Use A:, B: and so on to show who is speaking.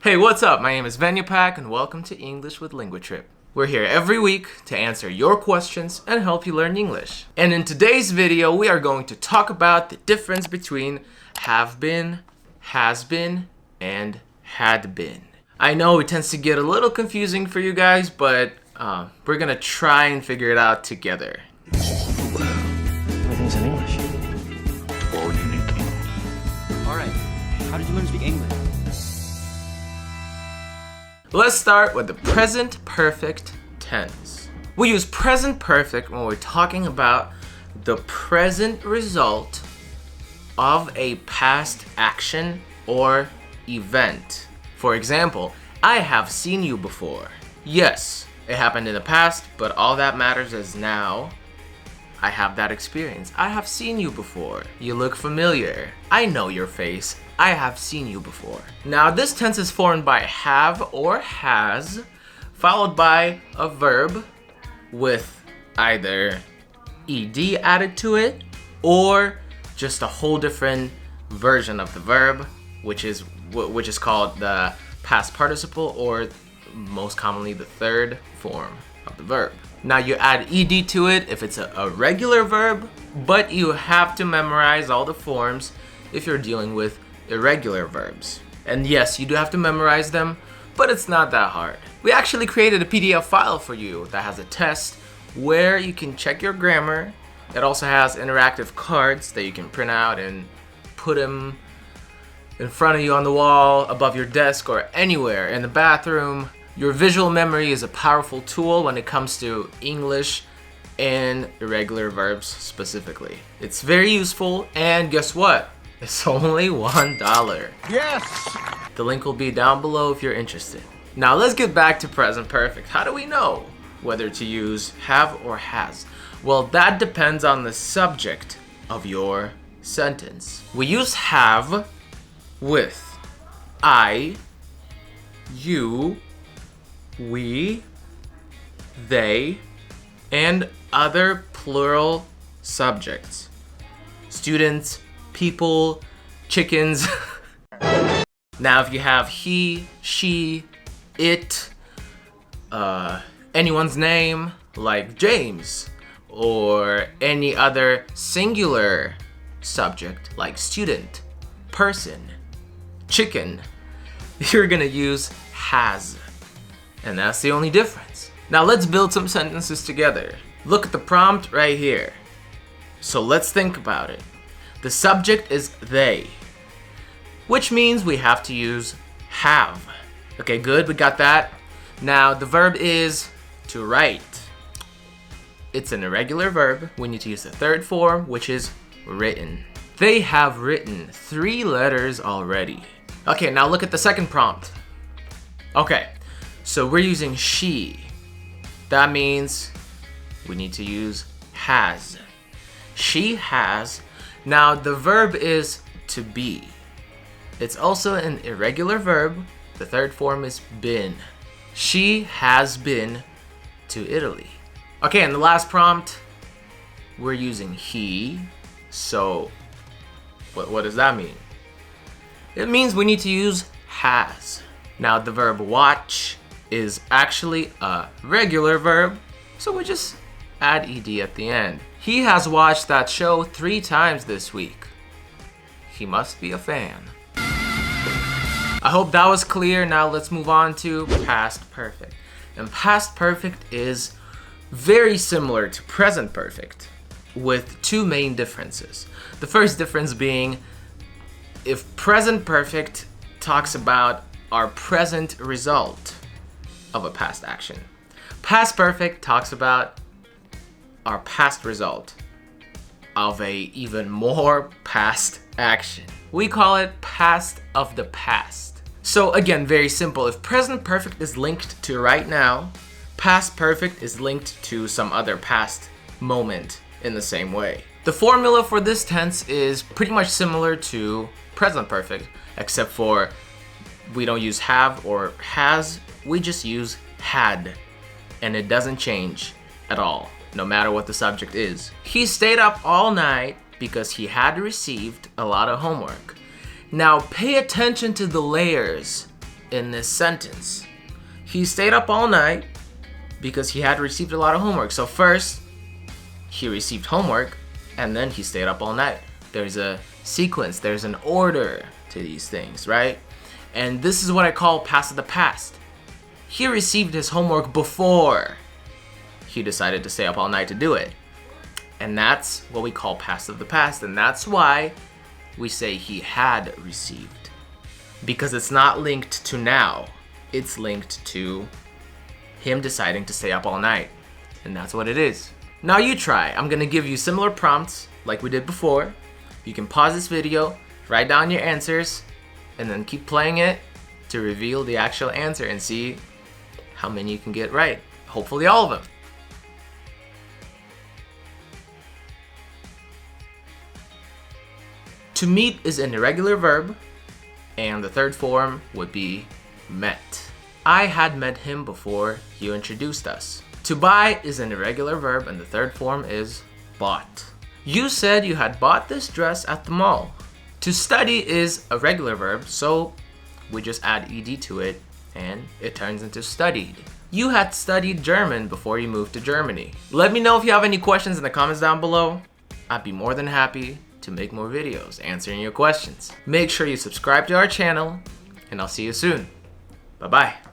A: Hey, what's up? My name is Vanyapak and welcome to English with LinguaTrip. We're here every week to answer your questions and help you learn English. And in today's video, we are going to talk about the difference between have been, has been, and had been. I know it tends to get a little confusing for you guys, but we're gonna try and figure it out together.
B: Everything's in English.
C: All you need to know.
B: Alright, how did you learn to speak English?
A: Let's start with the present perfect tense. We use present perfect when we're talking about the present result of a past action or event. For example, I have seen you before. Yes, it happened in the past, but all that matters is now I have that experience. I have seen you before. You look familiar. I know your face. I have seen you before. Now this tense is formed by have or has, followed by a verb with either ed added to it or just a whole different version of the verb, which is called the past participle, or most commonly the third form of the verb. Now you add ed to it if it's a regular verb, but you have to memorize all the forms if you're dealing with irregular verbs. And yes, you do have to memorize them, but it's not that hard. We actually created a PDF file for you that has a test where you can check your grammar. It also has interactive cards that you can print out and put them in front of you on the wall, above your desk, or anywhere in the bathroom. Your visual memory is a powerful tool when it comes to English and irregular verbs specifically. It's very useful, and guess what? It's only $1.
C: Yes!
A: The link will be down below if you're interested. Now let's get back to present perfect. How do we know whether to use have or has? Well, that depends on the subject of your sentence. We use have with I, you, we, they, and other plural subjects. Students, people, chickens. Now if you have he, she, it, anyone's name like James, or any other singular subject like student, person, chicken, you're gonna use has. And that's the only difference. Now let's build some sentences together. Look at the prompt right here. So let's think about it. The subject is they, which means we have to use have. Okay, good, we got that. Now the verb is to write. It's an irregular verb. We need to use the third form, which is written. They have written 3 letters already. Okay, now look at the second prompt. Okay, so we're using she. That means we need to use has. She has. Now the verb is to be. It's also an irregular verb. The third form is been. She has been to Italy. Okay, and the last prompt, we're using he. So what does that mean? It means we need to use has. Now the verb watch is actually a regular verb, so we just add ed at the end. He has watched that show 3 times this week. He must be a fan. I hope that was clear. Now let's move on to past perfect. And past perfect is very similar to present perfect with 2 main differences. The first difference being, if present perfect talks about our present result of a past action, past perfect talks about our past result of a even more past action. We call it past of the past. So again, very simple. If present perfect is linked to right now, past perfect is linked to some other past moment in the same way. The formula for this tense is pretty much similar to present perfect, except for we don't use have or has, we just use had, and it doesn't change at all, no matter what the subject is. He stayed up all night because he had received a lot of homework. Now pay attention to the layers in this sentence. He stayed up all night because he had received a lot of homework. So first, he received homework, and then he stayed up all night. There's a sequence, there's an order to these things, right? And this is what I call past of the past. He received his homework before he decided to stay up all night to do it. And that's what we call past of the past, and that's why we say he had received. Because it's not linked to now, it's linked to him deciding to stay up all night. And that's what it is. Now you try. I'm gonna give you similar prompts like we did before. You can pause this video, write down your answers, and then keep playing it to reveal the actual answer and see how many you can get right. Hopefully all of them. To meet is an irregular verb, and the third form would be met. I had met him before you introduced us. To buy is an irregular verb, and the third form is bought. You said you had bought this dress at the mall. To study is a regular verb, so we just add ed to it, and it turns into studied. You had studied German before you moved to Germany. Let me know if you have any questions in the comments down below. I'd be more than happy to make more videos answering your questions. Make sure you subscribe to our channel, and I'll see you soon. Bye-bye.